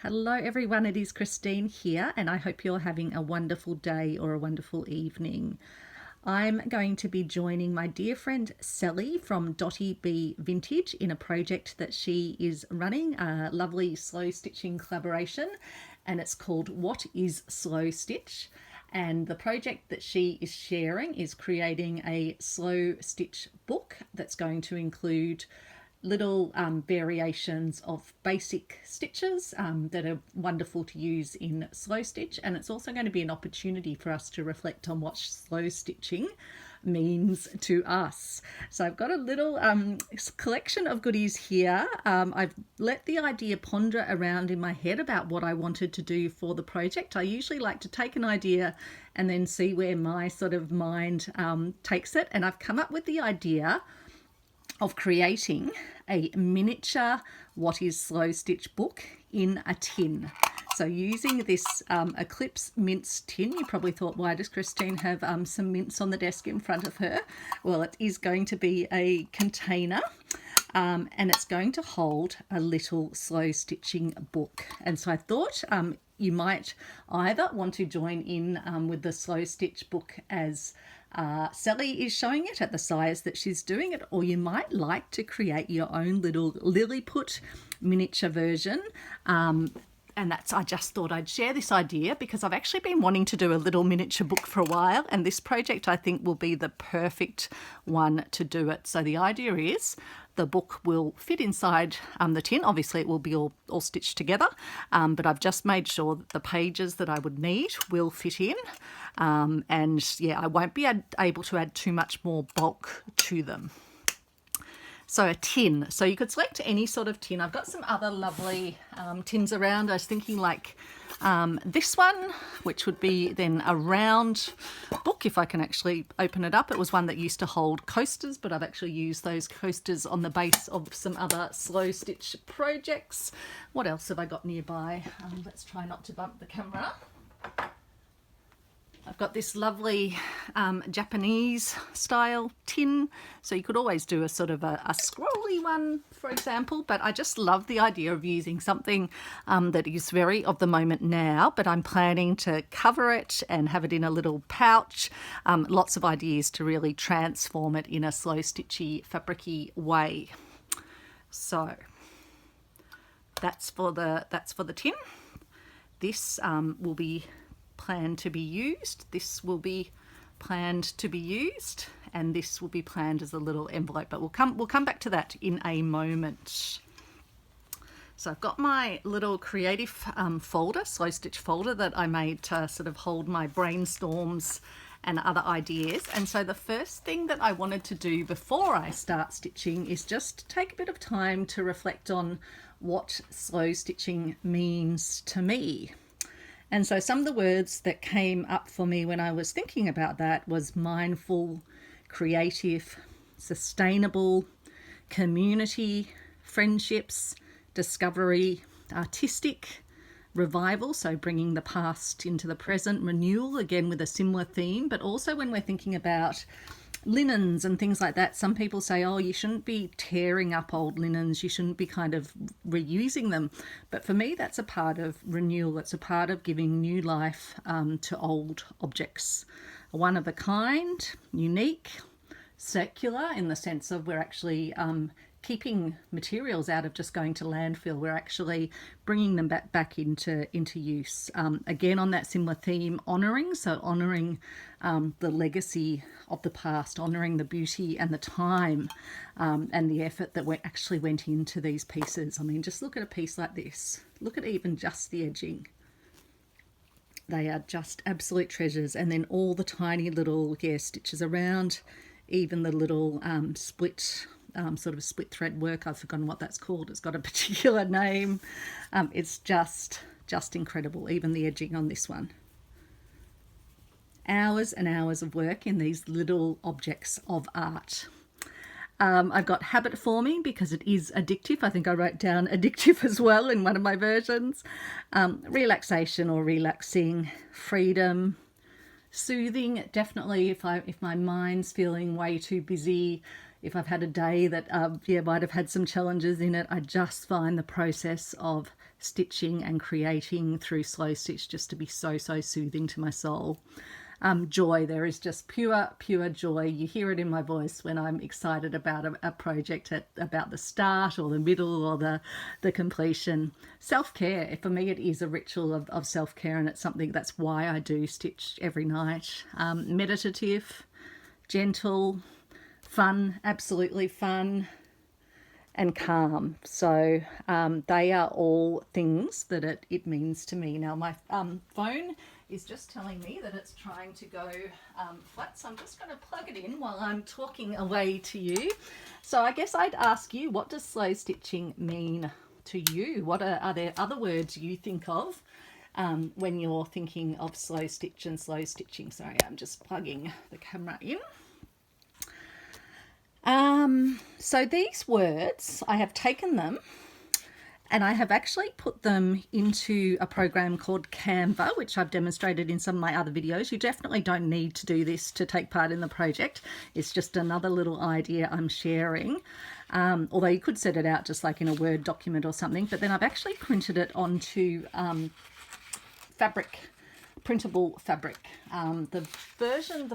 Hello everyone, it is Christine here and I hope you're having a wonderful day or a wonderful evening. I'm going to be joining my dear friend Sally from Dotty Bee Vintage in a project that she is running, a lovely slow stitching collaboration, and it's called What is Slow Stitch? And the project that she is sharing is creating a slow stitch book that's going to include little variations of basic stitches that are wonderful to use in slow stitch, and it's also going to be an opportunity for us to reflect on what slow stitching means to us. So I've got a little collection of goodies here. I've let the idea ponder around in my head about what I wanted to do for the project. I usually like to take an idea and then see where my sort of mind takes it, and I've come up with the idea of creating a miniature What is Slow Stitch book in a tin. So using this Eclipse mince tin, you probably thought, why does Christine have some mince on the desk in front of her? Well, it is going to be a container and it's going to hold a little slow stitching book. And so I thought you might either want to join in with the slow stitch book as Sally is showing it at the size that she's doing it, or you might like to create your own little Lilliput miniature version. And I just thought I'd share this idea because I've actually been wanting to do a little miniature book for a while, and this project I think will be the perfect one to do it. So the idea is the book will fit inside the tin. Obviously it will be all stitched together, but I've just made sure that the pages that I would need will fit in. And yeah, I won't be able to add too much more bulk to them. So a tin, so you could select any sort of tin. I've got some other lovely tins around. I was thinking like this one, which would be then a round book if I can actually open it up. It was one that used to hold coasters, but I've actually used those coasters on the base of some other slow stitch projects. What else have I got nearby? Let's try not to bump the camera. I've got this lovely Japanese style tin, so you could always do a sort of a scrolly one, for example, but I just love the idea of using something that is very of the moment now, but I'm planning to cover it and have it in a little pouch. Lots of ideas to really transform it in a slow stitchy, fabricy way. So that's for the tin. This will be planned to be used, this will be planned to be used, and this will be planned as a little envelope, but we'll come back to that in a moment. So I've got my little creative folder, slow stitch folder, that I made to sort of hold my brainstorms and other ideas. And so the first thing that I wanted to do before I start stitching is just take a bit of time to reflect on what slow stitching means to me. And so some of the words that came up for me when I was thinking about that was mindful, creative, sustainable, community, friendships, discovery, artistic, revival, so bringing the past into the present, renewal, again with a similar theme, but also when we're thinking about linens and things like that, some people say, oh, you shouldn't be tearing up old linens, you shouldn't be kind of reusing them. But for me, that's a part of renewal. It's a part of giving new life to old objects. One of a kind, unique, circular in the sense of we're actually keeping materials out of just going to landfill. We're actually bringing them back into use. Again, on that similar theme, honouring. So honouring the legacy of the past, honouring the beauty and the time and the effort that actually went into these pieces. I mean, just look at a piece like this. Look at even just the edging. They are just absolute treasures. And then all the tiny little stitches around, even the little split sort of split thread work. I've forgotten what that's called. It's got a particular name. It's just incredible, even the edging on this one. Hours and hours of work in these little objects of art. I've got habit forming because it is addictive. I think I wrote down addictive as well in one of my versions. Relaxation or relaxing, freedom, soothing. Definitely if my mind's feeling way too busy, if I've had a day that might have had some challenges in it, I just find the process of stitching and creating through slow stitch just to be so soothing to my soul. Joy, there is just pure joy. You hear it in my voice when I'm excited about a project about the start or the middle or the completion. Self-care, for me it is a ritual of self-care, and it's something that's why I do stitch every night. Meditative, gentle, fun, absolutely fun, and calm. So they are all things that it means to me. Now my phone is just telling me that it's trying to go flat, so I'm just going to plug it in while I'm talking away to you. So I guess I'd ask you, what does slow stitching mean to you? What are there other words you think of when you're thinking of slow stitch and slow stitching? Sorry, I'm just plugging the camera in. So these words, I have taken them and I have actually put them into a program called Canva, which I've demonstrated in some of my other videos. You definitely don't need to do this to take part in the project. It's just another little idea I'm sharing. Although you could set it out just like in a Word document or something, but then I've actually printed it onto fabric, printable fabric. The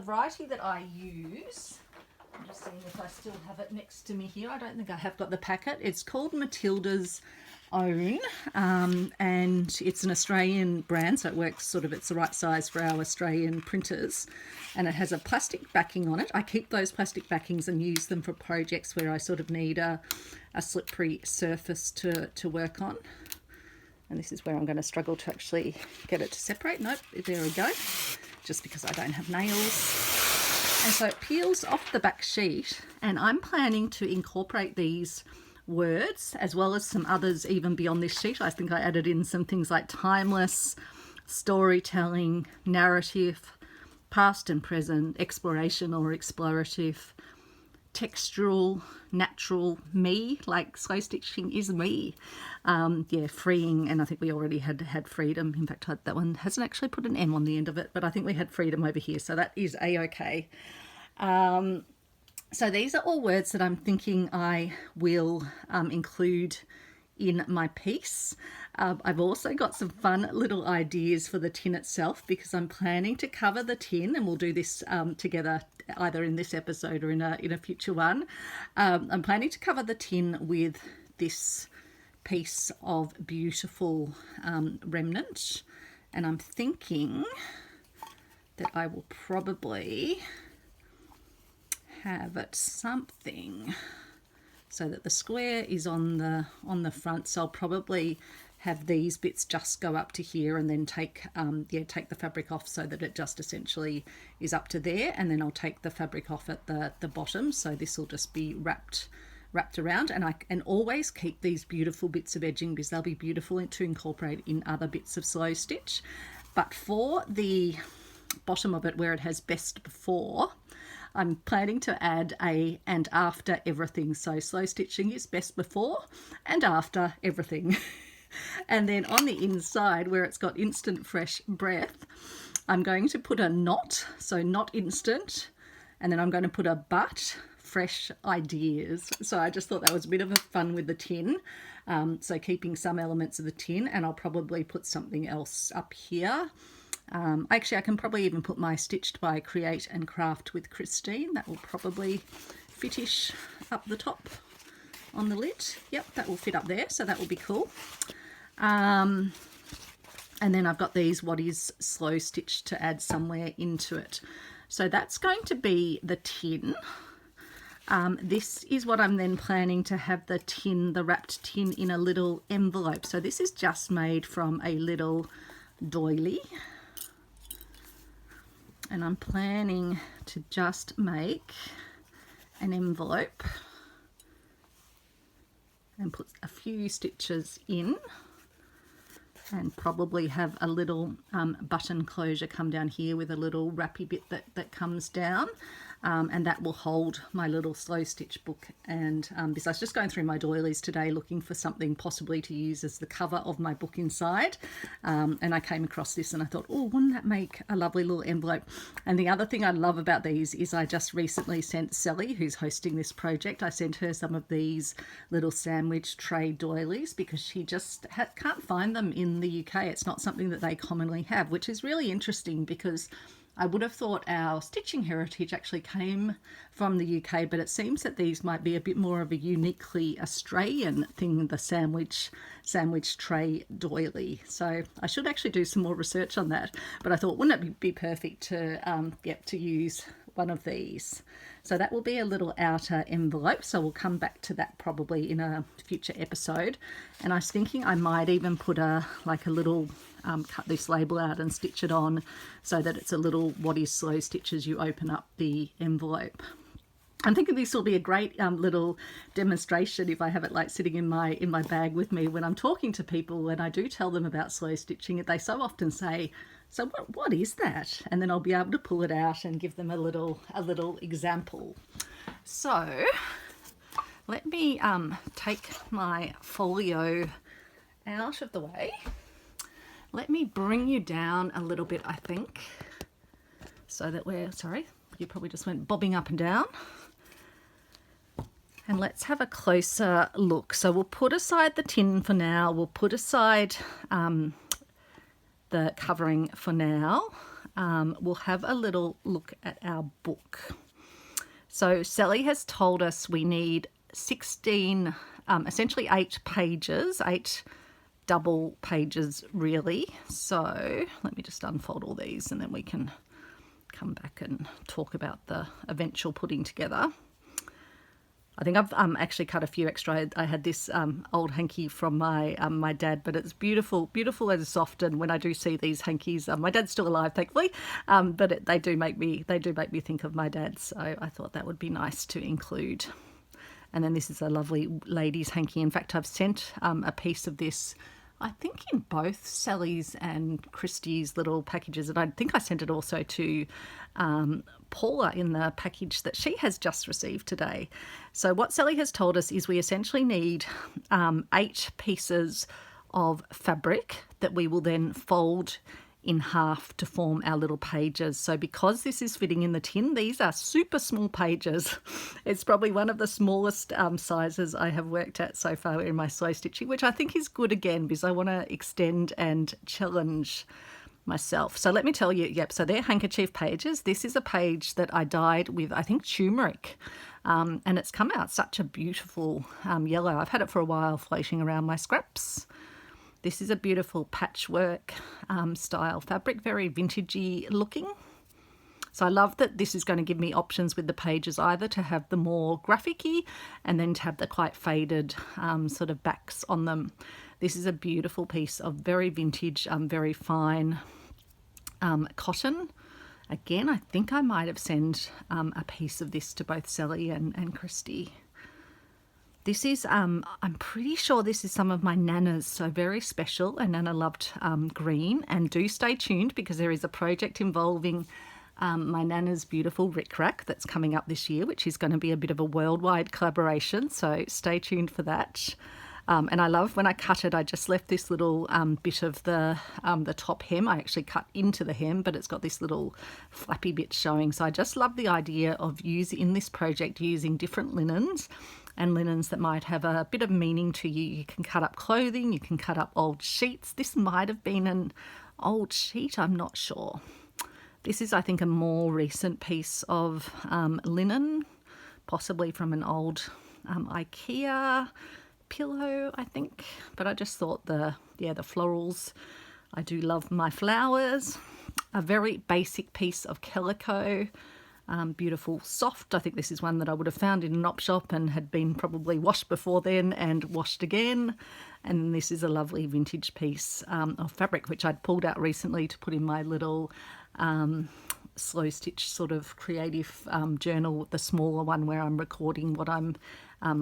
variety that I use, I'm just seeing if I still have it next to me here. I don't think I have got the packet. It's called Matilda's Own, and it's an Australian brand, so it works sort of, it's the right size for our Australian printers, and it has a plastic backing on it. I keep those plastic backings and use them for projects where I sort of need a slippery surface to work on. And this is where I'm going to struggle to actually get it to separate. Nope, there we go, just because I don't have nails. And so it peels off the back sheet, and I'm planning to incorporate these words as well as some others even beyond this sheet. I think I added in some things like timeless, storytelling, narrative, past and present, exploration or explorative, textural, natural, me, like slow stitching is me. Yeah, freeing, and I think we already had freedom. In fact, that one hasn't actually put an M on the end of it, but I think we had freedom over here, so that is a-okay. So these are all words that I'm thinking I will include in my piece. I've also got some fun little ideas for the tin itself, because I'm planning to cover the tin, and we'll do this together either in this episode or in a future one. I'm planning to cover the tin with this piece of beautiful remnant, and I'm thinking that I will probably have it something so that the square is on the front, so I'll probably have these bits just go up to here, and then take the fabric off so that it just essentially is up to there, and then I'll take the fabric off at the bottom, so this will just be wrapped around. And I can always keep these beautiful bits of edging because they'll be beautiful to incorporate in other bits of slow stitch. But for the bottom of it, where it has best before, I'm planning to add a and after everything. So slow stitching is best before and after everything. And then on the inside, where it's got instant fresh breath, I'm going to put a not, so not instant, and then I'm going to put a but fresh ideas. So I just thought that was a bit of a fun with the tin. So keeping some elements of the tin, and I'll probably put something else up here. Actually, I can probably even put my Stitched by Create and Craft with Christine. That will probably fit-ish up the top on the lid. Yep, that will fit up there, so that will be cool. And then I've got these What Is Slow Stitch to add somewhere into it. So that's going to be the tin. This is what I'm then planning to have the tin, the wrapped tin, in a little envelope. So this is just made from a little doily. And I'm planning to just make an envelope and put a few stitches in, and probably have a little button closure come down here with a little wrappy bit that comes down. and that will hold my little slow stitch book. And because I was just going through my doilies today looking for something possibly to use as the cover of my book inside, and I came across this and I thought, oh, wouldn't that make a lovely little envelope? And the other thing I love about these is I just recently sent Sally, who's hosting this project, I sent her some of these little sandwich tray doilies because she just can't find them in the UK. It's not something that they commonly have, which is really interesting because I would have thought our stitching heritage actually came from the UK, but it seems that these might be a bit more of a uniquely Australian thing, the sandwich tray doily. So I should actually do some more research on that, but I thought, wouldn't it be perfect to use one of these? So that will be a little outer envelope, so we'll come back to that probably in a future episode. And I was thinking I might even put a little cut this label out and stitch it on so that it's a little what is slow stitch as you open up the envelope. I'm thinking this will be a great little demonstration if I have it like sitting in my bag with me when I'm talking to people, and I do tell them about slow stitching. They so often say, so what is that? And then I'll be able to pull it out and give them a little example. So let me take my folio out of the way. Let me bring you down a little bit, I think, so that you probably just went bobbing up and down. And let's have a closer look. So we'll put aside the tin for now. We'll put aside the covering for now. We'll have a little look at our book. So Sally has told us we need 16, essentially 8 pages, 8 double pages really. So let me just unfold all these and then we can come back and talk about the eventual putting together. I think I've actually cut a few extra. I had this old hanky from my dad, but it's beautiful and soft. And when I do see these hankies, my dad's still alive, thankfully, but they do make me think of my dad. So I thought that would be nice to include. And then this is a lovely ladies' hanky. In fact, I've sent a piece of this, I think, in both Sally's and Kristy's little packages. And I think I sent it also to Paula in the package that she has just received today. So what Sally has told us is we essentially need 8 pieces of fabric that we will then fold in half to form our little pages. So because this is fitting in the tin, these are super small pages. It's probably one of the smallest sizes I have worked at so far in my slow stitching, which I think is good again because I want to extend and challenge myself. So let me tell you, so they're handkerchief pages. This is a page that I dyed with, I think, turmeric. And it's come out such a beautiful yellow. I've had it for a while floating around my scraps. This is a beautiful patchwork style fabric, very vintagey looking. So I love that this is going to give me options with the pages, either to have the more graphic-y and then to have the quite faded sort of backs on them. This is a beautiful piece of very vintage, very fine cotton. Again, I think I might have sent a piece of this to both Sally and Kristy. This is, I'm pretty sure this is some of my Nana's, so very special, and Nana loved green. And do stay tuned because there is a project involving my Nana's beautiful Rick Rack that's coming up this year, which is going to be a bit of a worldwide collaboration, so stay tuned for that. And I love when I cut it, I just left this little bit of the top hem. I actually cut into the hem, but it's got this little flappy bit showing. So I just love the idea of in this project using different linens and linens that might have a bit of meaning to you. You can cut up clothing, you can cut up old sheets. This might have been an old sheet, I'm not sure. This is, I think, a more recent piece of linen, possibly from an old IKEA pillow, I think. But I just thought the florals, I do love my flowers. A very basic piece of calico. Beautiful soft. I think this is one that I would have found in an op shop and had been probably washed before then and washed again. And this is a lovely vintage piece of fabric which I'd pulled out recently to put in my little slow stitch sort of creative journal, the smaller one where I'm recording what I'm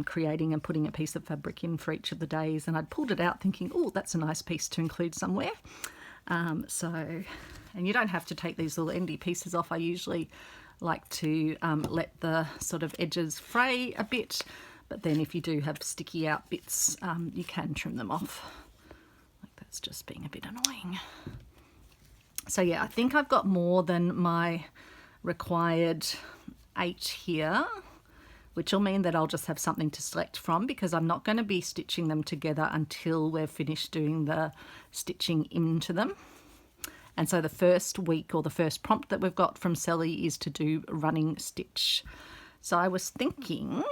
creating and putting a piece of fabric in for each of the days. And I'd pulled it out thinking, oh, that's a nice piece to include somewhere. And you don't have to take these little endy pieces off. I usually like to let the sort of edges fray a bit, but then if you do have sticky out bits, you can trim them off. Like that's just being a bit annoying. So yeah, I think I've got more than my required 8 here, which will mean that I'll just have something to select from, because I'm not going to be stitching them together until we're finished doing the stitching into them. And so the first week, or the first prompt that we've got from Sally, is to do running stitch. So I was thinking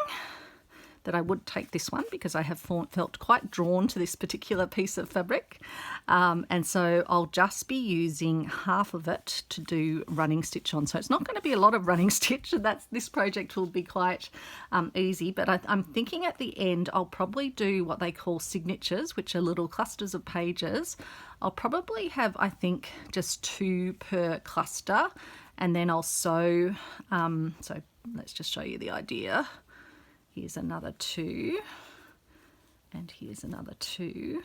that I would take this one because I have felt quite drawn to this particular piece of fabric. And so I'll just be using half of it to do running stitch on. So it's not going to be a lot of running stitch. This project will be quite easy, but I'm thinking at the end I'll probably do what they call signatures, which are little clusters of pages. I'll probably have, I think, just 2 per cluster, and then I'll sew. So let's just show you the idea. Here's another 2, and here's another 2.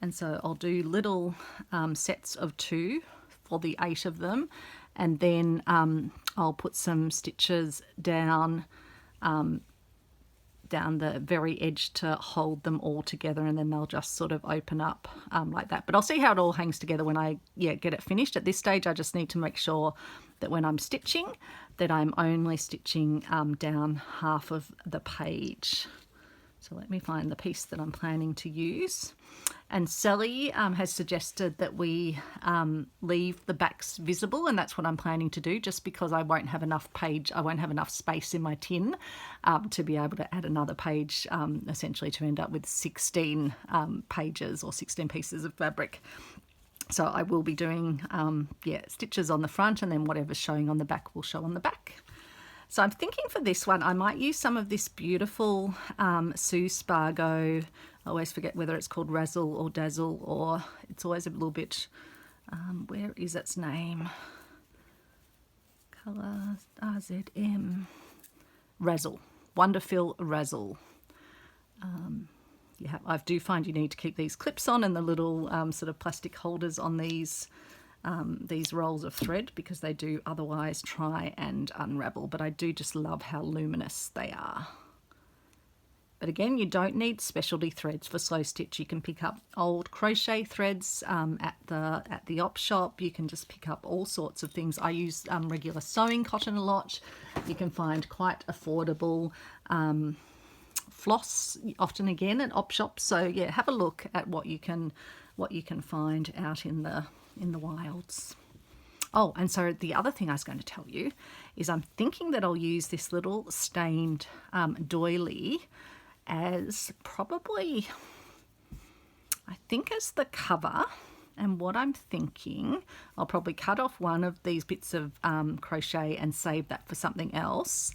And so I'll do little sets of 2 for the 8 of them, and then I'll put some stitches down the very edge to hold them all together, and then they'll just sort of open up like that. But I'll see how it all hangs together when I get it finished. At this stage I just need to make sure that when I'm stitching that I'm only stitching down half of the page. So let me find the piece that I'm planning to use. And Sally has suggested that we leave the backs visible, and that's what I'm planning to do, just because I won't have enough space in my tin to be able to add another page, essentially to end up with 16 pages or 16 pieces of fabric. So I will be doing stitches on the front, and then whatever's showing on the back will show on the back. So I'm thinking for this one I might use some of this beautiful Sue Spargo. I always forget whether it's called Razzle or Dazzle, or it's always a little bit, where is its name? Colour RZM. Razzle. Wonderful Razzle. I do find you need to keep these clips on and the little sort of plastic holders on these rolls of thread, because they do otherwise try and unravel. But I do just love how luminous they are. But again, you don't need specialty threads for slow stitch. You can pick up old crochet threads at the op shop. You can just pick up all sorts of things. I use regular sewing cotton a lot. You can find quite affordable floss often again at op shops. So yeah, have a look at what you can find out in the wilds. Oh, and so the other thing I was going to tell you is I'm thinking that I'll use this little stained doily as probably, I think, as the cover. And what I'm thinking, I'll probably cut off one of these bits of crochet and save that for something else.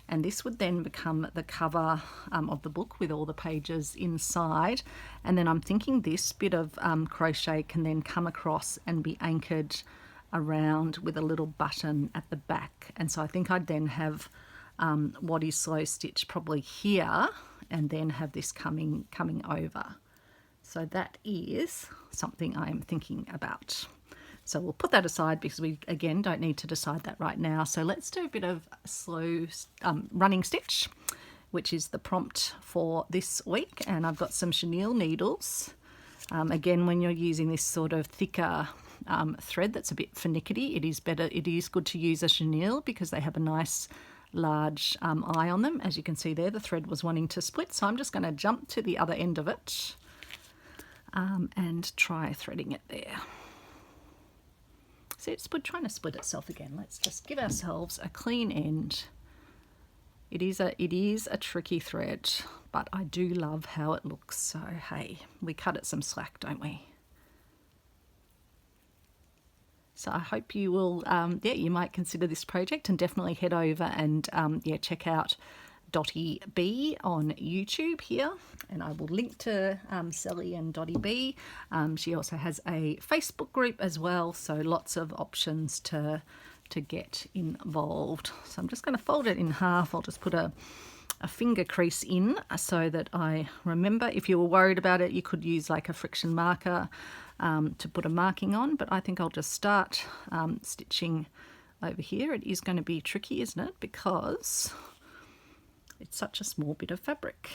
And this would then become the cover of the book with all the pages inside. And then I'm thinking this bit of crochet can then come across and be anchored around with a little button at the back. And so I think I'd then have What Is Slow Stitch probably here, and then have this coming over. So that is something I am thinking about. So we'll put that aside because we, again, don't need to decide that right now. So let's do a bit of slow running stitch, which is the prompt for this week. And I've got some chenille needles. Again, when you're using this sort of thicker thread that's a bit finicky, it is good to use a chenille because they have a nice large eye on them. As you can see there, the thread was wanting to split. So I'm just going to jump to the other end of it and try threading it there. See, it's trying to split itself again. Let's just give ourselves a clean end. It is a tricky thread, but I do love how it looks. So hey, we cut it some slack, don't we? So I hope you will, you might consider this project, and definitely head over and check out Dotty B on YouTube here, and I will link to Sally and Dotty B. She also has a Facebook group as well, so lots of options to get involved. So I'm just going to fold it in half. I'll just put a finger crease in so that I remember. If you were worried about it, you could use like a friction marker to put a marking on, but I think I'll just start stitching over here. It is going to be tricky, isn't it? Because it's such a small bit of fabric.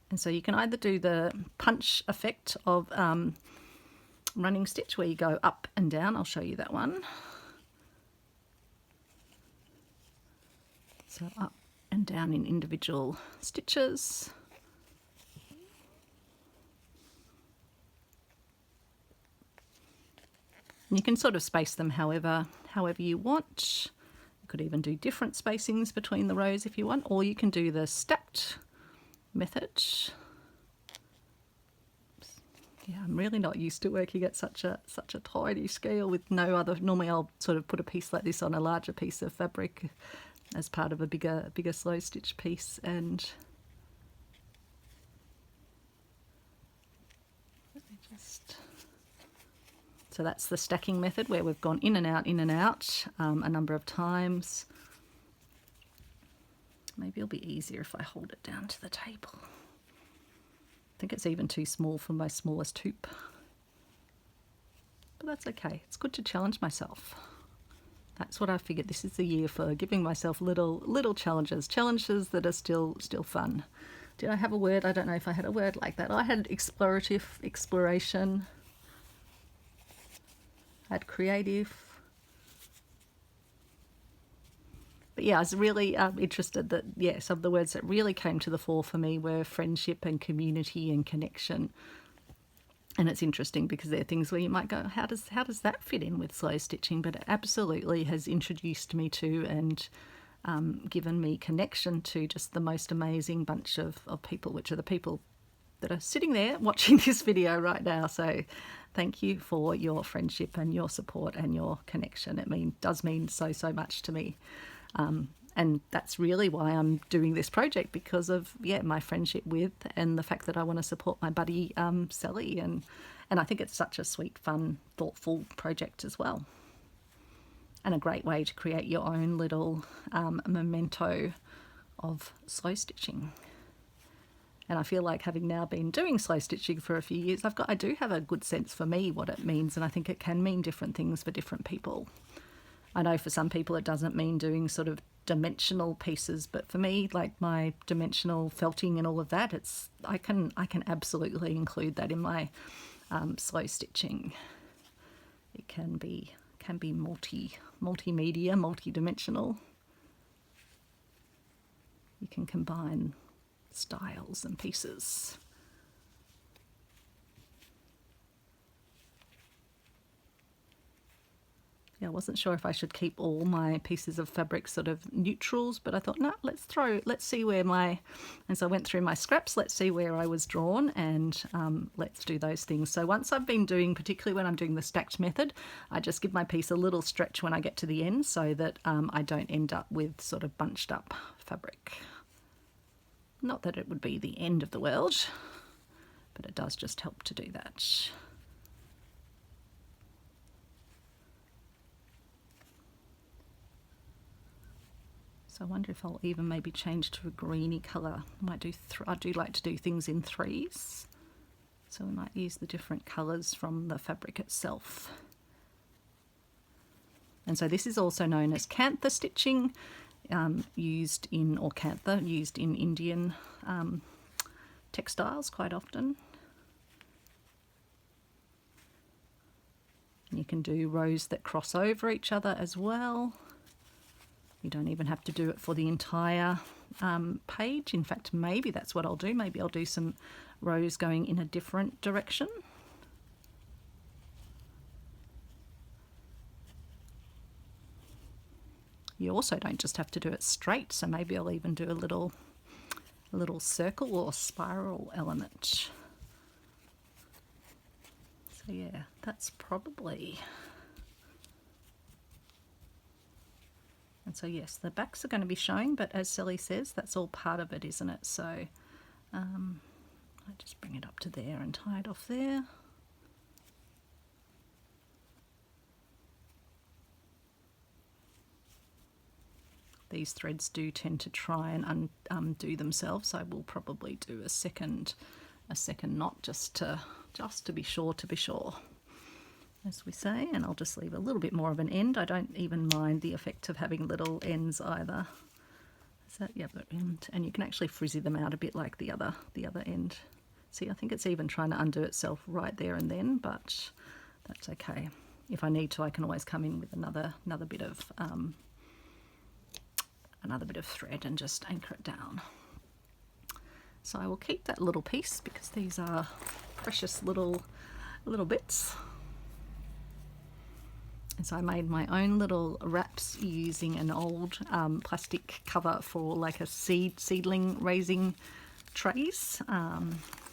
And so you can either do the punch effect of running stitch, where you go up and down. I'll show you that one. So up and down in individual stitches. And you can sort of space them however you want. You could even do different spacings between the rows if you want, or you can do the stacked method. Yeah, I'm really not used to working at such a tiny scale with no other. Normally I'll sort of put a piece like this on a larger piece of fabric as part of a bigger slow stitch piece. And let me just, so that's the stacking method, where we've gone in and out a number of times. Maybe it'll be easier if I hold it down to the table. I think it's even too small for my smallest hoop, but that's okay. It's good to challenge myself. That's what I figured. This is the year for giving myself little challenges that are still fun. Did I have a word? I don't know if I had a word like that. I had exploration. I had creative. But yeah, I was really interested that, yeah, some of the words that really came to the fore for me were friendship and community and connection. And it's interesting because they're things where you might go, how does that fit in with slow stitching? But it absolutely has introduced me to and given me connection to just the most amazing bunch of people, which are the people that are sitting there watching this video right now. So thank you for your friendship and your support and your connection. It does mean so much to me. And that's really why I'm doing this project, because of, yeah, my friendship with and the fact that I want to support my buddy Sally, and I think it's such a sweet, fun, thoughtful project as well, and a great way to create your own little memento of slow stitching. And I feel like, having now been doing slow stitching for a few years, I do have a good sense for me what it means, and I think it can mean different things for different people. I know for some people it doesn't mean doing sort of dimensional pieces, but for me, like my dimensional felting and all of that, I can absolutely include that in my slow stitching. It can be multimedia, multi-dimensional. You can combine styles and pieces. Yeah, I wasn't sure if I should keep all my pieces of fabric sort of neutrals, but I thought, no, let's see where and so I went through my scraps, let's see where I was drawn, and let's do those things. So once I've been doing, particularly when I'm doing the stacked method, I just give my piece a little stretch when I get to the end, so that I don't end up with sort of bunched up fabric. Not that it would be the end of the world, but it does just help to do that. So I wonder if I'll even maybe change to a greeny colour. I do like to do things in threes, so we might use the different colours from the fabric itself. And so this is also known as cantha stitching, used in Indian textiles quite often. And you can do rows that cross over each other as well. You don't even have to do it for the entire page. In fact, maybe that's what I'll do. Maybe I'll do some rows going in a different direction. You also don't just have to do it straight, so maybe I'll even do a little circle or spiral element. So yeah, that's probably... And so yes, the backs are going to be showing, but as Sally says, that's all part of it, isn't it? So I just bring it up to there and tie it off there. These threads do tend to try and undo themselves, so I will probably do a second knot just to be sure. as we say, and I'll just leave a little bit more of an end. I don't even mind the effect of having little ends either. Is that, yeah, the end, and you can actually frizzy them out a bit like the other end. See, I think it's even trying to undo itself right there and then, but that's okay. If I need to, I can always come in with another bit of thread and just anchor it down. So I will keep that little piece because these are precious little bits. And so I made my own little wraps using an old plastic cover for like a seedling raising trays,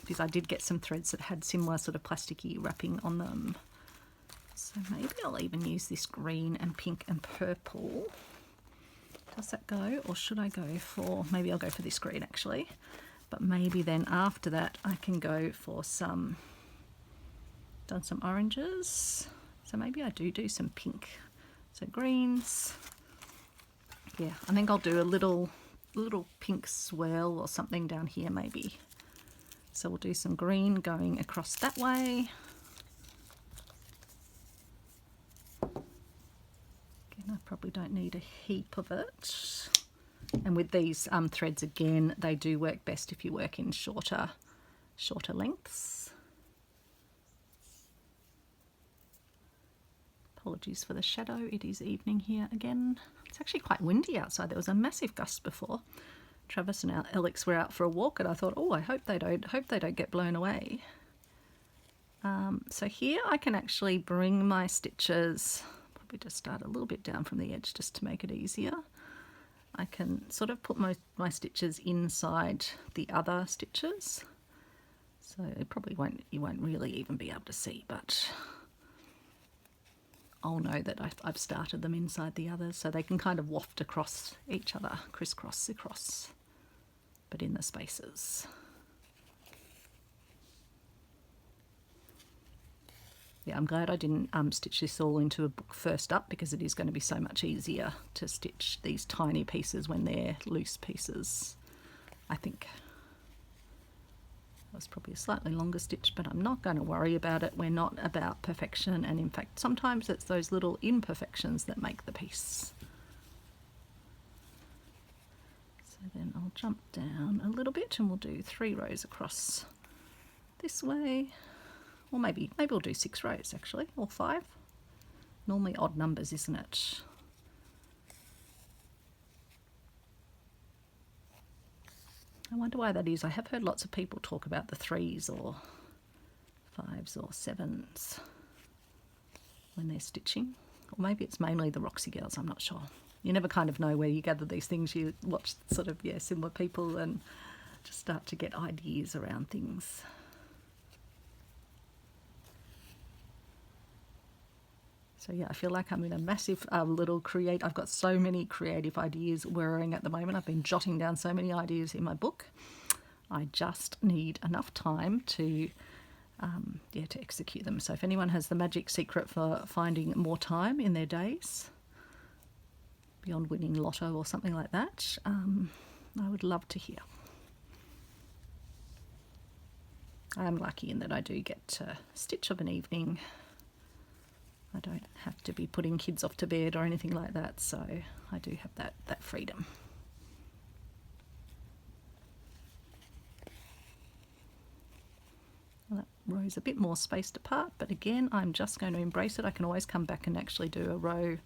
because I did get some threads that had similar sort of plasticky wrapping on them. So maybe I'll even use this green and pink and purple. Does that go, or should I go for, maybe I'll go for this green actually, but maybe then after that I can go for some oranges. So maybe I do some pink. So greens. Yeah, I think I'll do a little pink swirl or something down here maybe. So we'll do some green going across that way. Again, I probably don't need a heap of it. And with these threads again, they do work best if you work in shorter lengths. Apologies for the shadow, it is evening here again. It's actually quite windy outside. There was a massive gust before. Travis and Alex were out for a walk and I thought, oh, I hope they don't get blown away. So here I can actually bring my stitches, probably just start a little bit down from the edge just to make it easier. I can sort of put my stitches inside the other stitches. So it probably you won't really even be able to see, but I'll know that I've started them inside the others, so they can kind of waft across each other, crisscross across, but in the spaces. Yeah, I'm glad I didn't stitch this all into a book first up, because it is going to be so much easier to stitch these tiny pieces when they're loose pieces, I think. That was probably a slightly longer stitch, but I'm not going to worry about it. We're not about perfection, and in fact sometimes it's those little imperfections that make the piece. So then I'll jump down a little bit and we'll do 3 rows across this way, or maybe we'll do 6 rows actually, or 5. Normally odd numbers, isn't it? I wonder why that is. I have heard lots of people talk about the 3s or 5s or 7s when they're stitching. Or maybe it's mainly the Roxy girls, I'm not sure. You never kind of know where you gather these things. You watch sort of, yeah, similar people and just start to get ideas around things. So yeah, I feel like I'm in a massive I've got so many creative ideas whirring at the moment. I've been jotting down so many ideas in my book. I just need enough time to execute them. So if anyone has the magic secret for finding more time in their days, beyond winning lotto or something like that, I would love to hear. I am lucky in that I do get to stitch of an evening. I don't have to be putting kids off to bed or anything like that, so I do have that freedom. Well, that row's a bit more spaced apart, but again, I'm just going to embrace it. I can always come back and actually do a row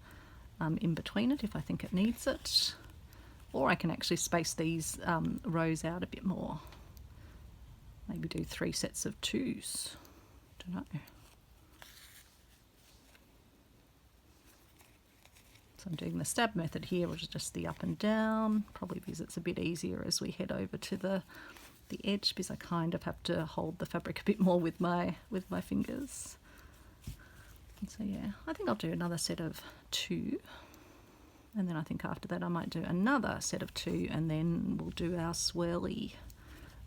in between it if I think it needs it, or I can actually space these rows out a bit more. Maybe do 3 sets of 2s. Don't know. So I'm doing the stab method here, which is just the up and down, probably because it's a bit easier as we head over to the edge, because I kind of have to hold the fabric a bit more with my fingers. And so yeah, I think I'll do another set of 2, and then I think after that I might do another set of 2, and then we'll do our swirly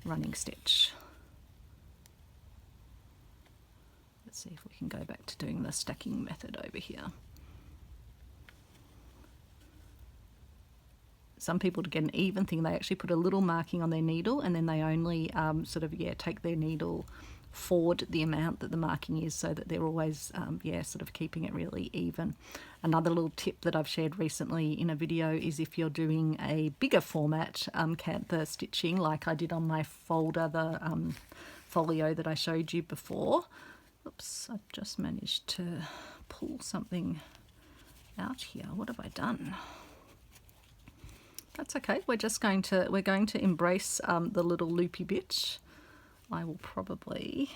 running stitch. Let's see if we can go back to doing the stacking method over here. Some people, to get an even thing, they actually put a little marking on their needle, and then they only take their needle forward the amount that the marking is so that they're always, yeah, sort of keeping it really even. Another little tip that I've shared recently in a video is if you're doing a bigger format the stitching, like I did on my folder, the folio that I showed you before. Oops, I've just managed to pull something out here. What have I done? That's okay. We're going to embrace the little loopy bit. I will probably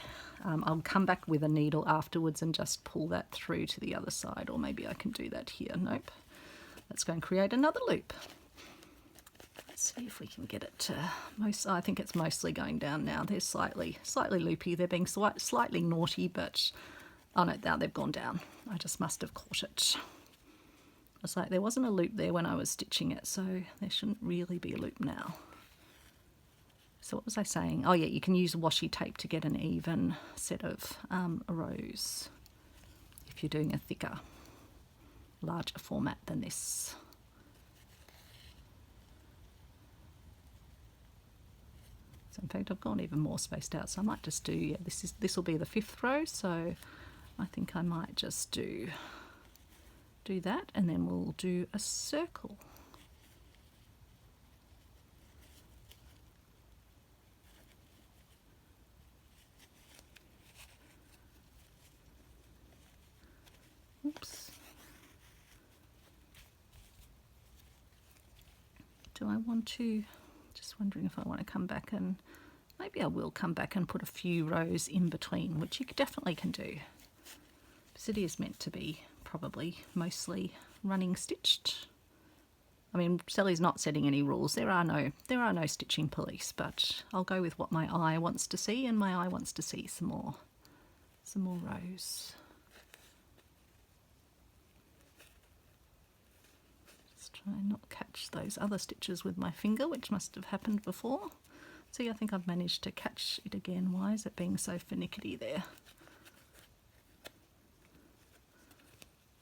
I'll come back with a needle afterwards and just pull that through to the other side, or maybe I can do that here. Nope. Let's go and create another loop. Let's see if we can get it to I think it's mostly going down now. They're slightly loopy. They're being slightly naughty, but oh no, now they've gone down. I just must have caught it. It's like there wasn't a loop there when I was stitching it, so there shouldn't really be a loop now. So what was I saying? Oh yeah, you can use washi tape to get an even set of rows if you're doing a thicker, larger format than this. So in fact I've gone even more spaced out, so I might just do, yeah, this will be the 5th row, so I think I might just do that, and then we'll do a circle. Oops. Do I want to, just wondering if I want to come back and, maybe I will come back and put a few rows in between, which you definitely can do. Because it is meant to be probably mostly running stitched. I mean, Sally's not setting any rules. There are no stitching police, but I'll go with what my eye wants to see, and my eye wants to see some more rows. Just try and not catch those other stitches with my finger, which must have happened before. See, I think I've managed to catch it again. Why is it being so finicky there?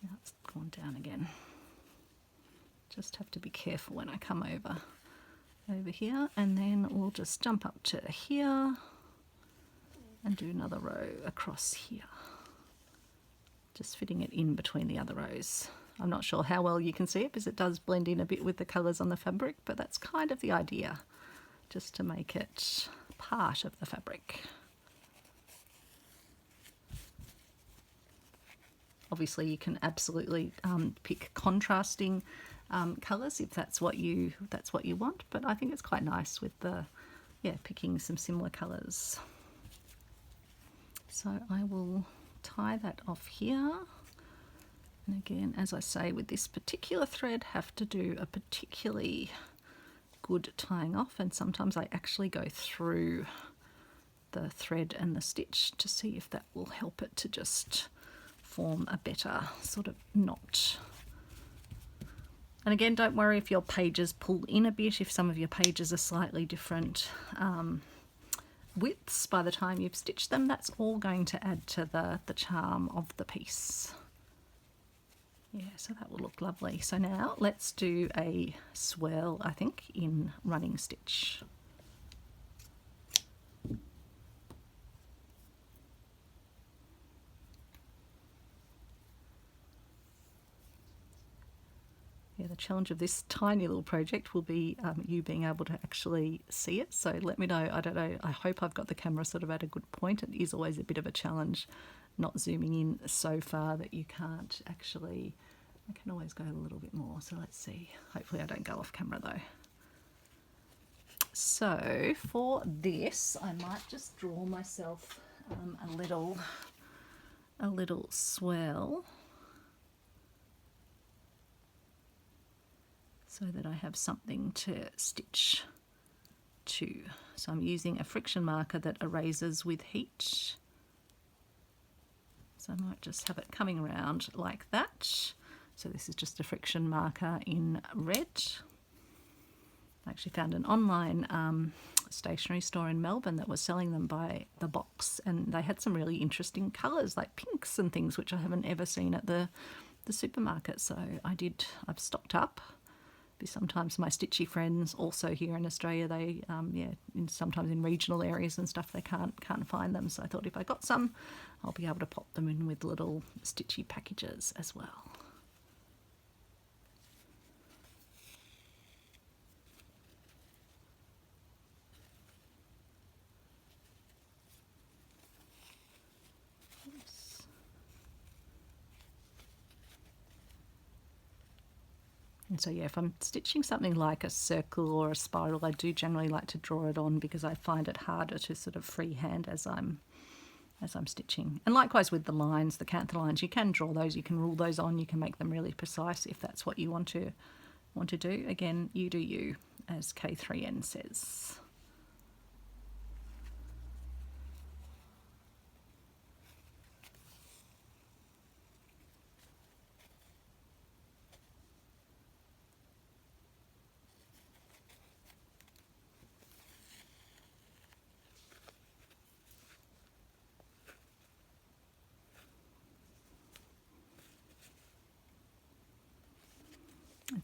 Now it's gone down again. Just have to be careful when I come over here, and then we'll just jump up to here and do another row across here. Just fitting it in between the other rows. I'm not sure how well you can see it because it does blend in a bit with the colours on the fabric, but that's kind of the idea, just to make it part of the fabric. Obviously you can absolutely pick contrasting colours if that's what you want, but I think it's quite nice with the, yeah, picking some similar colours. So I will tie that off here, and again, as I say, with this particular thread, have to do a particularly good tying off, and sometimes I actually go through the thread and the stitch to see if that will help it to just form a better sort of knot. And again, don't worry if your pages pull in a bit, if some of your pages are slightly different widths by the time you've stitched them. That's all going to add to the charm of the piece. Yeah, so that will look lovely. So now let's do a swirl, I think, in running stitch. Yeah, the challenge of this tiny little project will be you being able to actually see it. So let me know. I don't know. I hope I've got the camera sort of at a good point. It is always a bit of a challenge not zooming in so far that you can't actually. I can always go a little bit more. So let's see. Hopefully I don't go off camera though. So for this, I might just draw myself a little swirl, so that I have something to stitch to. So I'm using a friction marker that erases with heat. So I might just have it coming around like that. So this is just a friction marker in red. I actually found an online stationery store in Melbourne that was selling them by the box, and they had some really interesting colours like pinks and things which I haven't ever seen at the supermarket. So I've stocked up Sometimes my stitchy friends also here in Australia, they sometimes in regional areas and stuff, they can't find them. So I thought if I got some, I'll be able to pop them in with little stitchy packages as well. And so yeah, if I'm stitching something like a circle or a spiral, I do generally like to draw it on because I find it harder to sort of freehand as I'm stitching. And likewise with the lines, the cantha lines, you can draw those, you can rule those on, you can make them really precise if that's what you want to do. Again, you do you, as K3N says.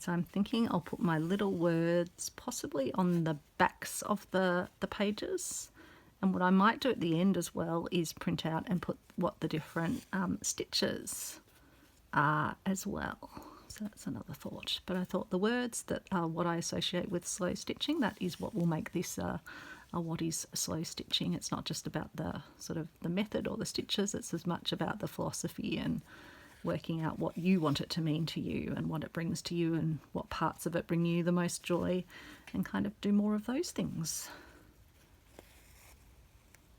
So I'm thinking I'll put my little words possibly on the backs of the pages. And what I might do at the end as well is print out and put what the different stitches are as well. So that's another thought. But I thought the words that are what I associate with slow stitching, that is what will make this a what is slow stitching. It's not just about the sort of the method or the stitches, it's as much about the philosophy and working out what you want it to mean to you and what it brings to you and what parts of it bring you the most joy, and kind of do more of those things.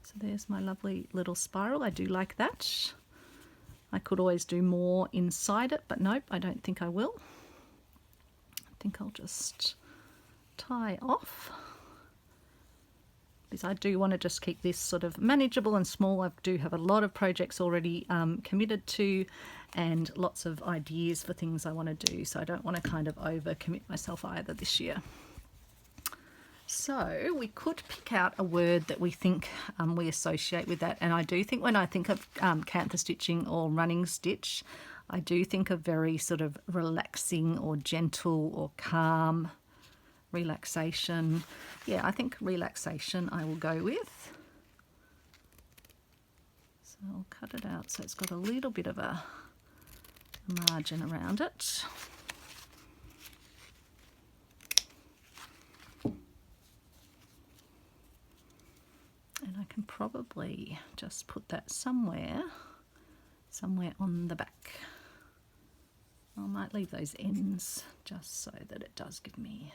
So there's my lovely little spiral. I do like that. I could always do more inside it, but nope, I don't think I will. I think I'll just tie off, because I do want to just keep this sort of manageable and small. I do have a lot of projects already committed to, and lots of ideas for things I want to do, so I don't want to kind of overcommit myself either this year. So we could pick out a word that we think we associate with that, and I do think when I think of cantha stitching or running stitch, I do think of very sort of relaxing or gentle or calm, relaxation. Yeah, I think relaxation I will go with. So I'll cut it out so it's got a little bit of a margin around it. And I can probably just put that somewhere on the back. I might leave those ends just so that it does give me,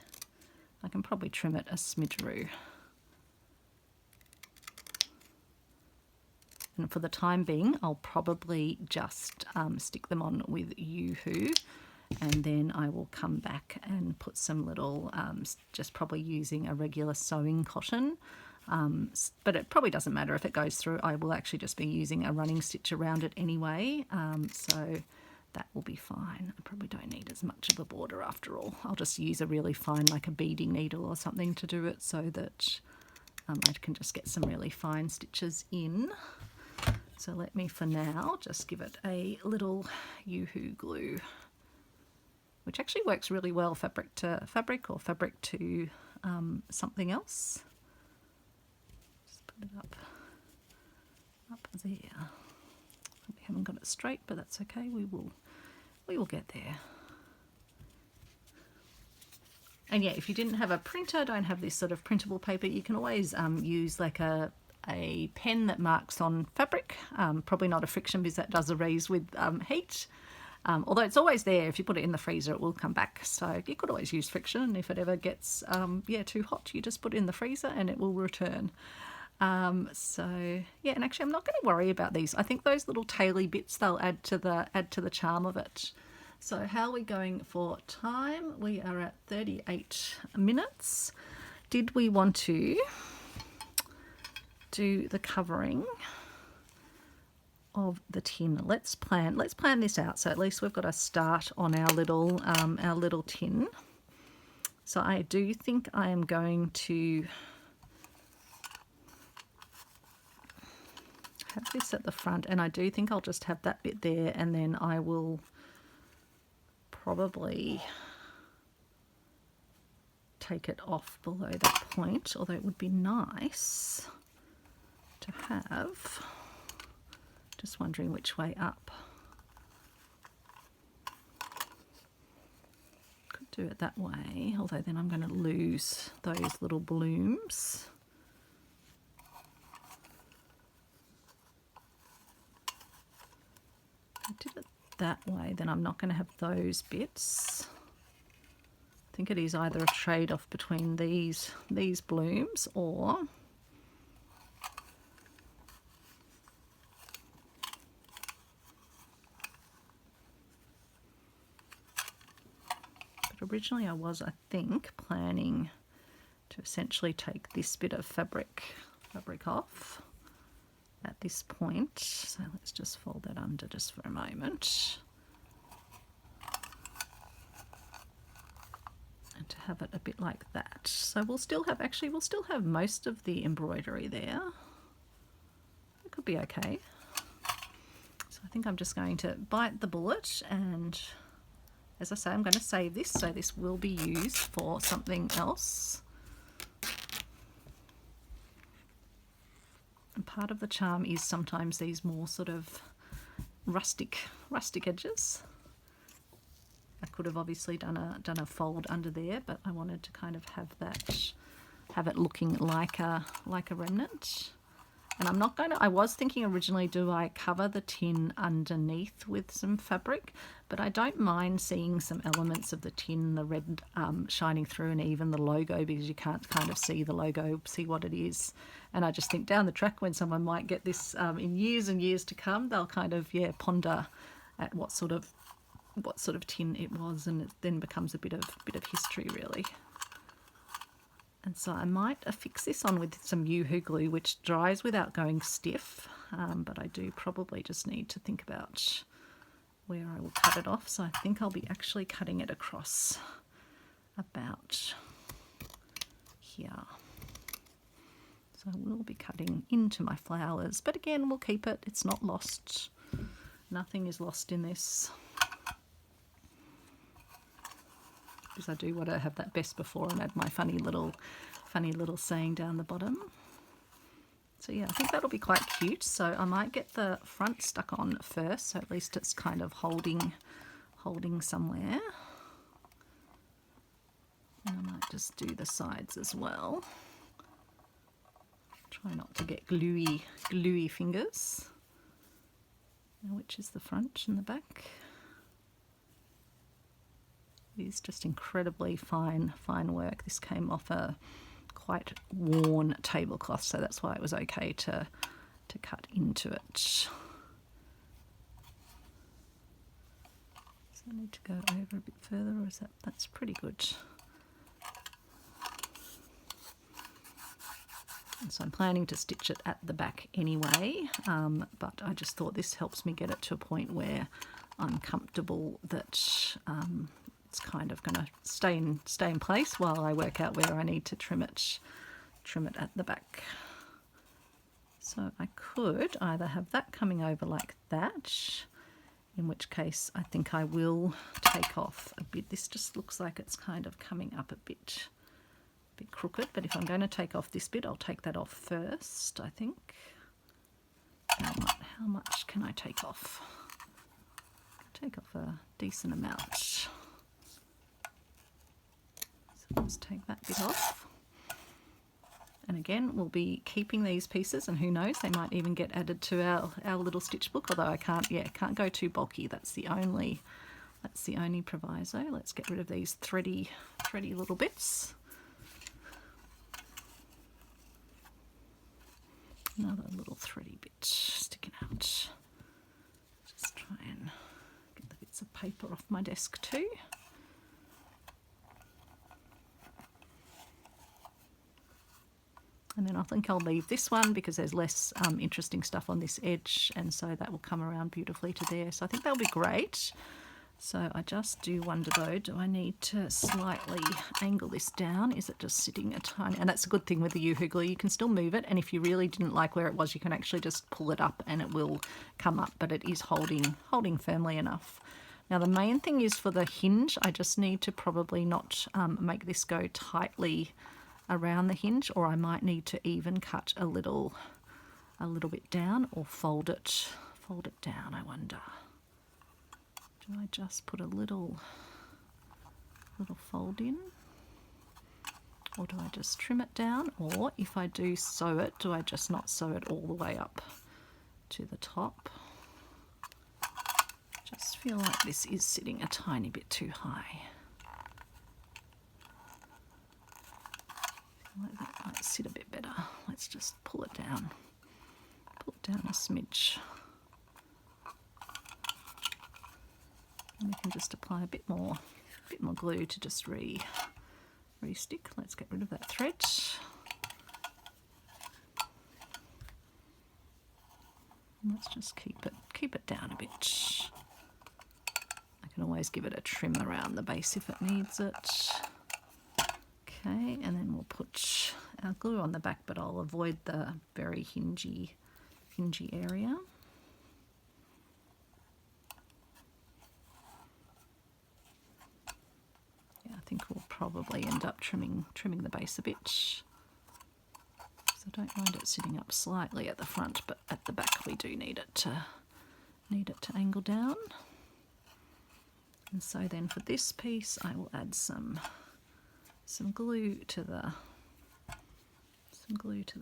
I can probably trim it a smidgeroo. And for the time being, I'll probably just stick them on with Yoo-hoo, and then I will come back and put some little, just probably using a regular sewing cotton. But it probably doesn't matter if it goes through. I will actually just be using a running stitch around it anyway, so that will be fine. I probably don't need as much of a border after all. I'll just use a really fine, like a beading needle or something to do it, so that I can just get some really fine stitches in. So let me for now just give it a little Yoo-hoo glue, which actually works really well fabric to fabric or fabric to something else. Just put it up there. We haven't got it straight, but that's okay. We will get there. And yeah, if you didn't have a printer, don't have this sort of printable paper, you can always use like a pen that marks on fabric. Probably not a friction, because that does erase with heat. Although it's always there. If you put it in the freezer, it will come back. So you could always use friction, and if it ever gets too hot, you just put it in the freezer and it will return. So yeah, and actually I'm not going to worry about these. I think those little taily bits, they'll add to the charm of it. So how are we going for time? We are at 38 minutes. Did we want to do the covering of the tin? Let's plan this out, so at least we've got a start on our little tin. So I do think I am going to have this at the front, and I do think I'll just have that bit there, and then I will probably take it off below that point, although it would be nice to have. Just wondering which way up. Could do it that way, although then I'm going to lose those little blooms. I did it that way, then I'm not going to have those bits. I think it is either a trade-off between these blooms or but originally I was, I think, planning to essentially take this bit of fabric off at this point. So let's just fold that under just for a moment. And to have it a bit like that. So we'll still have, actually we'll still have most of the embroidery there. It could be okay. So I think I'm just going to bite the bullet, and as I say, I'm going to save this, so this will be used for something else. And part of the charm is sometimes these more sort of rustic edges. I could have obviously done a fold under there, but I wanted to kind of have it looking like a remnant. And I'm not going to, I was thinking originally, do I cover the tin underneath with some fabric? But I don't mind seeing some elements of the tin, the red shining through, and even the logo, because you can't kind of see the logo, see what it is. And I just think down the track, when someone might get this in years and years to come, they'll kind of, yeah, ponder at what sort of tin it was, and it then becomes a bit of history, really. And so I might affix this on with some Yoo-hoo glue, which dries without going stiff, but I do probably just need to think about where I will cut it off. So I think I'll be actually cutting it across about here. So I will be cutting into my flowers, but again, we'll keep it. It's not lost. Nothing is lost in this. Because I do want to have that best before and add my funny little saying down the bottom. So yeah, I think that'll be quite cute. So I might get the front stuck on first, so at least it's kind of holding somewhere. And I might just do the sides as well. Try not to get gluey fingers. Now, which is the front and the back? It is just incredibly fine work. This came off a quite worn tablecloth, so that's why it was okay to cut into it. So I need to go over a bit further, or is that's pretty good. And so I'm planning to stitch it at the back anyway, but I just thought this helps me get it to a point where I'm comfortable that it's kind of going to stay in place while I work out where I need to trim it at the back. So I could either have that coming over like that, in which case I think I will take off a bit. This just looks like it's kind of coming up a bit crooked, but if I'm going to take off this bit, I'll take that off first, I think. How much can I take off? Take off a decent amount. So let's take that bit off. And again, we'll be keeping these pieces, and who knows, they might even get added to our little stitch book, although I can't go too bulky. That's the only proviso. Let's get rid of these thready little bits. Another little thready bit sticking out. Just try and get the bits of paper off my desk too. And then I think I'll leave this one because there's less interesting stuff on this edge, and so that will come around beautifully to there. So I think that'll be great. So I just do wonder though, do I need to slightly angle this down? Is it just sitting a tiny, and that's a good thing with the Yoo-hoo glue, you can still move it, and if you really didn't like where it was, you can actually just pull it up and it will come up, but it is holding firmly enough. Now the main thing is for the hinge, I just need to probably not make this go tightly around the hinge, or I might need to even cut a little bit down or fold it down, I wonder. Do I just put a little fold in? Or do I just trim it down? Or if I do sew it, do I just not sew it all the way up to the top? Just feel like this is sitting a tiny bit too high. Feel like that might sit a bit better. Let's just pull it down. Pull it down a smidge. And we can just apply a bit more glue to just re-stick. Let's get rid of that thread. And let's just keep it down a bit. I can always give it a trim around the base if it needs it. Okay, and then we'll put our glue on the back, but I'll avoid the very hingy area. Yeah, I think we'll probably end up trimming the base a bit. So I don't mind it sitting up slightly at the front, but at the back we do need it to angle down. And so then for this piece, I will add some glue to the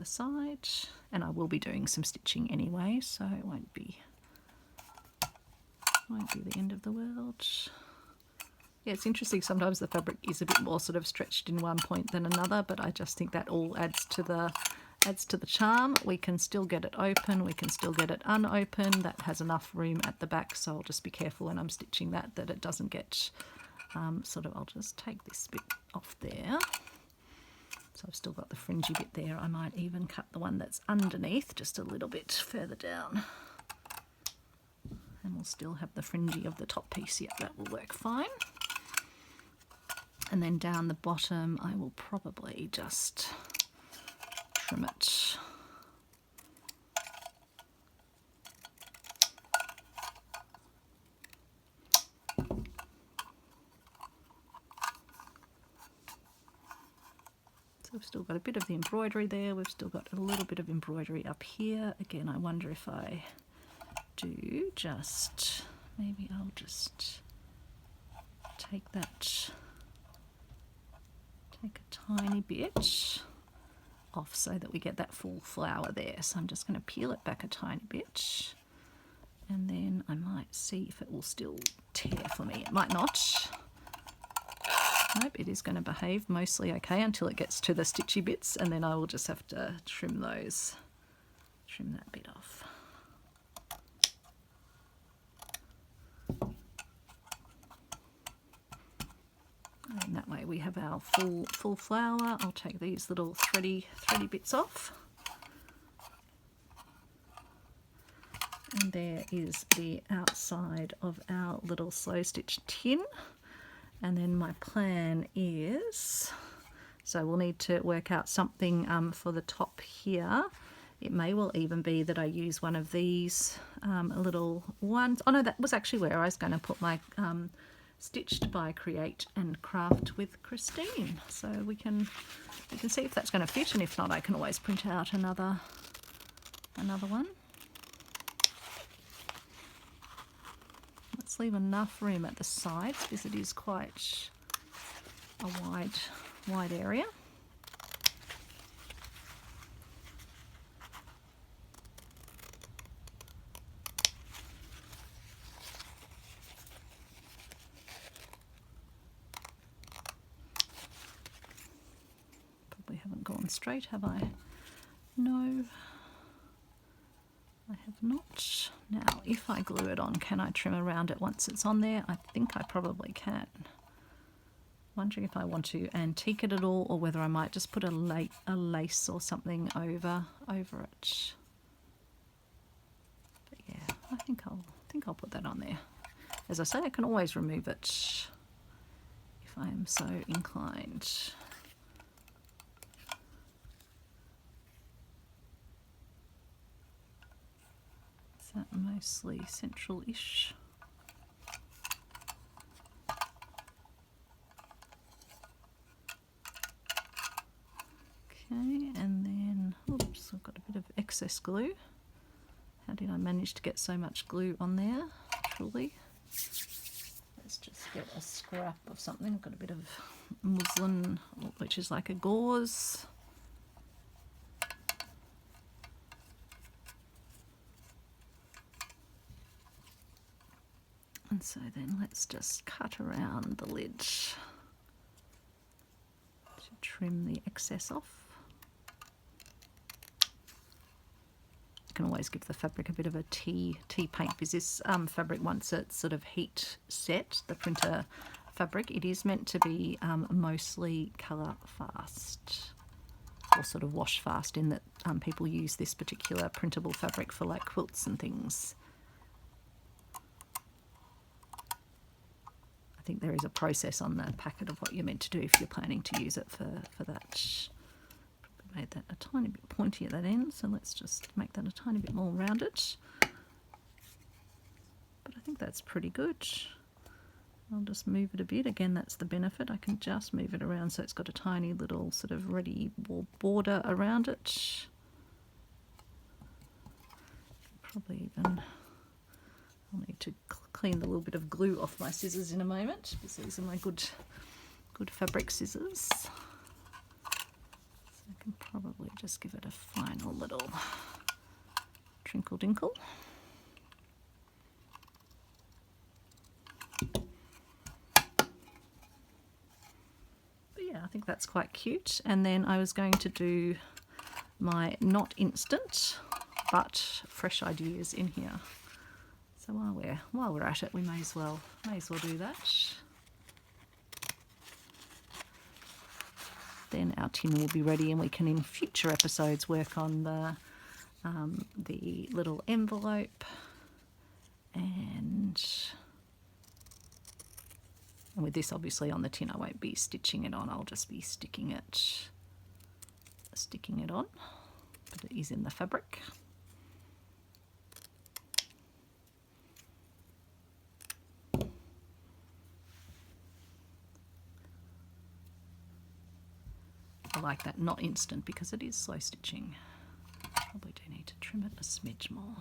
side, and I will be doing some stitching anyway, so it won't be the end of the world. Yeah, it's interesting. Sometimes the fabric is a bit more sort of stretched in one point than another, but I just think that all adds to the charm. We can still get it open, we can still get it unopened. That has enough room at the back, so I'll just be careful when I'm stitching that it doesn't get I'll just take this bit off there. So I've still got the fringy bit there. I might even cut the one that's underneath just a little bit further down. And we'll still have the fringy of the top piece. Yep, that will work fine. And then down the bottom, I will probably just trim it. We've still got a bit of the embroidery there. We've still got a little bit of embroidery up here. Again, I wonder if I do just, maybe I'll just take a tiny bit off so that we get that full flower there. So I'm just going to peel it back a tiny bit, and then I might see if it will still tear for me. It might not. Nope, it is going to behave mostly okay until it gets to the stitchy bits, and then I will just have to trim that bit off. And that way we have our full flower. I'll take these little thready bits off. And there is the outside of our little slow stitch tin. And then my plan is, so we'll need to work out something for the top here. It may well even be that I use one of these little ones. Oh no, that was actually where I was going to put my Stitched by Create and Craft with Christine. So we can see if that's going to fit, and if not, I can always print out another one. Let's leave enough room at the sides because it is quite a wide area. Probably haven't gone straight, have I? No, I have not. Now, if I glue it on, can I trim around it once it's on there? I think I probably can. Wondering if I want to antique it at all, or whether I might just put a lace or something over it. But yeah, I think I'll put that on there. As I say, I can always remove it if I am so inclined. Is that mostly central-ish? Okay, and then, oops, I've got a bit of excess glue. How did I manage to get so much glue on there? Truly. Let's just get a scrap of something. I've got a bit of muslin, which is like a gauze. And so then let's just cut around the lid to trim the excess off. You can always give the fabric a bit of a tea paint, because this fabric, once it's sort of heat set, the printer fabric, it is meant to be mostly colour fast, or sort of wash fast, in that people use this particular printable fabric for like quilts and things. I think there is a process on the packet of what you're meant to do if you're planning to use it for that. Probably made that a tiny bit pointy at that end, so let's just make that a tiny bit more rounded. But I think that's pretty good. I'll just move it a bit. Again, that's the benefit. I can just move it around so it's got a tiny little sort of ready border around it. Probably even, I'll need to clean the little bit of glue off my scissors in a moment, because these are my good fabric scissors. So I can probably just give it a final little trinkle dinkle. I think that's quite cute. And then I was going to do my not instant but fresh ideas in here. So while we're at it, we may as well do that. Then our tin will be ready, and we can in future episodes work on the little envelope and with this, obviously, on the tin, I won't be stitching it on. I'll just be sticking it on, but it is in the fabric. I like that not instant because it is slow stitching. Probably do need to trim it a smidge more.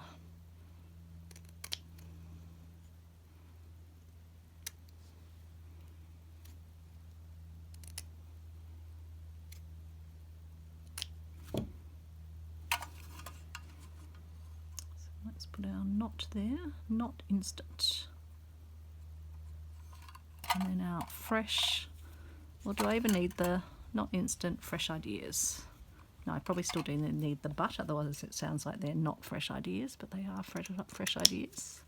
Put our knot there, not instant. And then our fresh, or do I even need the not instant fresh ideas? No, I probably still do need the but, otherwise it sounds like they're not fresh ideas, but they are fresh ideas.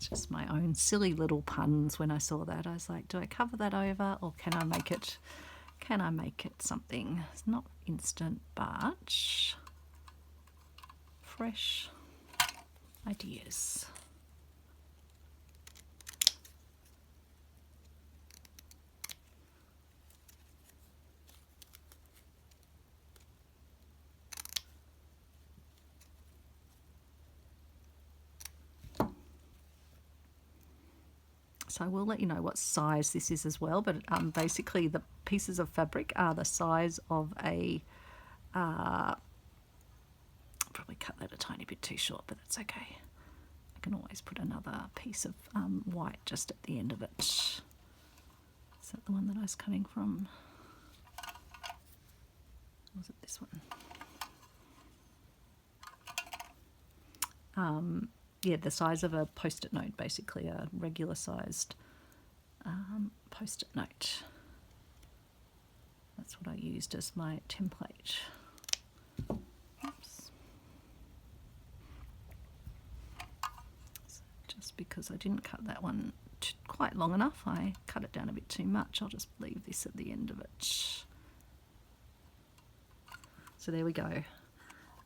Just my own silly little puns. When I saw that, I was like, do I cover that over, or can I make it something? It's not instant but fresh ideas. So I will let you know what size this is as well, but basically the pieces of fabric are the size of a, probably cut that a tiny bit too short, but that's okay. I can always put another piece of white just at the end of it. Is that the one that I was cutting from? Or was it this one? Yeah, the size of a post-it note, basically a regular sized post-it note. That's what I used as my template. Oops. So just because I didn't cut that one quite long enough, I cut it down a bit too much. I'll just leave this at the end of it. So there we go.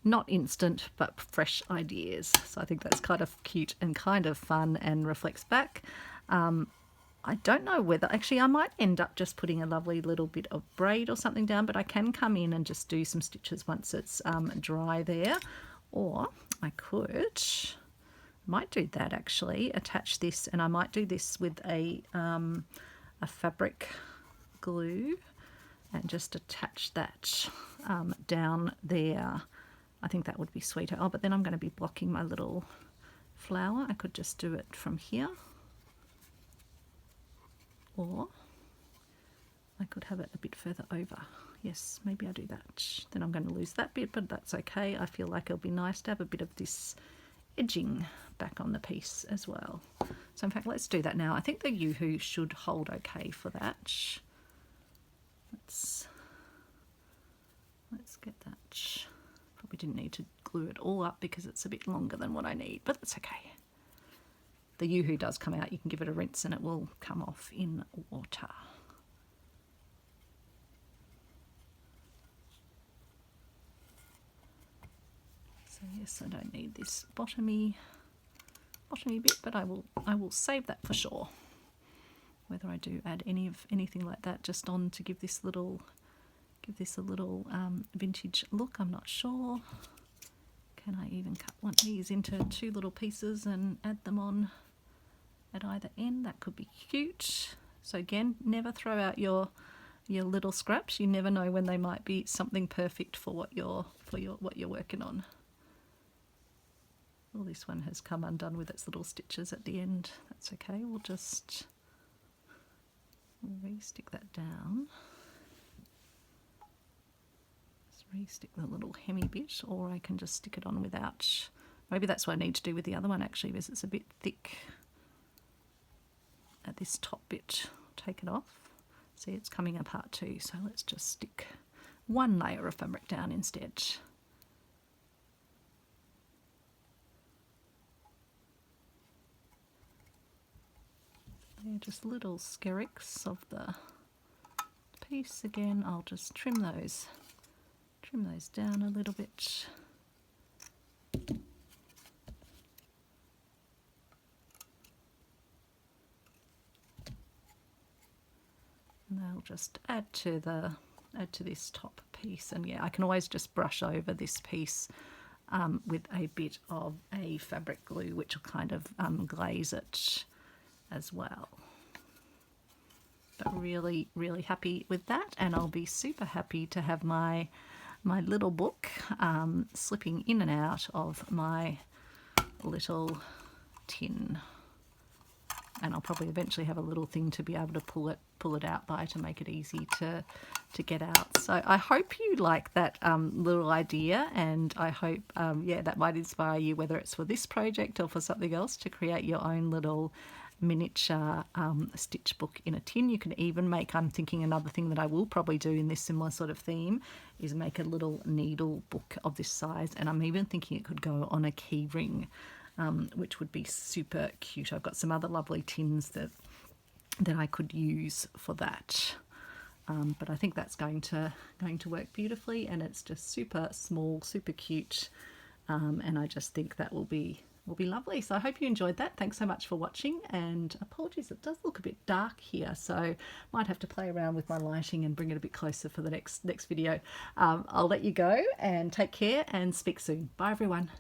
Not instant, but fresh ideas. So I think that's kind of cute and kind of fun and reflects back. I don't know whether, actually I might end up just putting a lovely little bit of braid or something down, but I can come in and just do some stitches once it's dry there. Or I could Might do that actually, attach this, and I might do this with a fabric glue and just attach that down there. I think that would be sweeter. Oh, but then I'm going to be blocking my little flower. I could just do it from here, or I could have it a bit further over. Yes, maybe I do that. Then I'm going to lose that bit, but that's okay. I feel like it'll be nice to have a bit of this edging back on the piece as well. So in fact, let's do that now. I think the Yoo-hoo should hold okay for that. Let's get that. Probably didn't need to glue it all up because it's a bit longer than what I need, but that's okay. The Yoo-hoo does come out. You can give it a rinse and it will come off in water. So yes, I don't need this bottomy bit, but I will save that for sure. Whether I do add anything like that just on to give this a little vintage look, I'm not sure. Can I even cut one of these into 2 little pieces and add them on at either end? That could be cute. So again, never throw out your little scraps. You never know when they might be something perfect for what you're working on. Well, this one has come undone with its little stitches at the end. That's okay. We'll just re-stick that down. Just re-stick the little hemi bit, or I can just stick it on without. Maybe that's what I need to do with the other one actually, because it's a bit thick at this top bit. Take it off. See, it's coming apart too. So let's just stick one layer of fabric down instead. They're just little skerricks of the piece. Again, I'll just trim those down a little bit. And they'll just add to this top piece. And yeah, I can always just brush over this piece with a bit of a fabric glue, which will kind of glaze it as well. But really, really happy with that, and I'll be super happy to have my little book slipping in and out of my little tin. And I'll probably eventually have a little thing to be able to pull it out by to make it easy to get out. So I hope you like that little idea, and I hope yeah, that might inspire you, whether it's for this project or for something else, to create your own little miniature stitch book in a tin. You can even make, I'm thinking another thing that I will probably do in this similar sort of theme is make a little needle book of this size, and I'm even thinking it could go on a key ring, which would be super cute. I've got some other lovely tins that I could use for that, but I think that's going to work beautifully, and it's just super small, super cute, and I just think that will be lovely. So I hope you enjoyed that. Thanks so much for watching, and apologies, it does look a bit dark here, so might have to play around with my lighting and bring it a bit closer for the next video. I'll let you go and take care and speak soon. Bye everyone.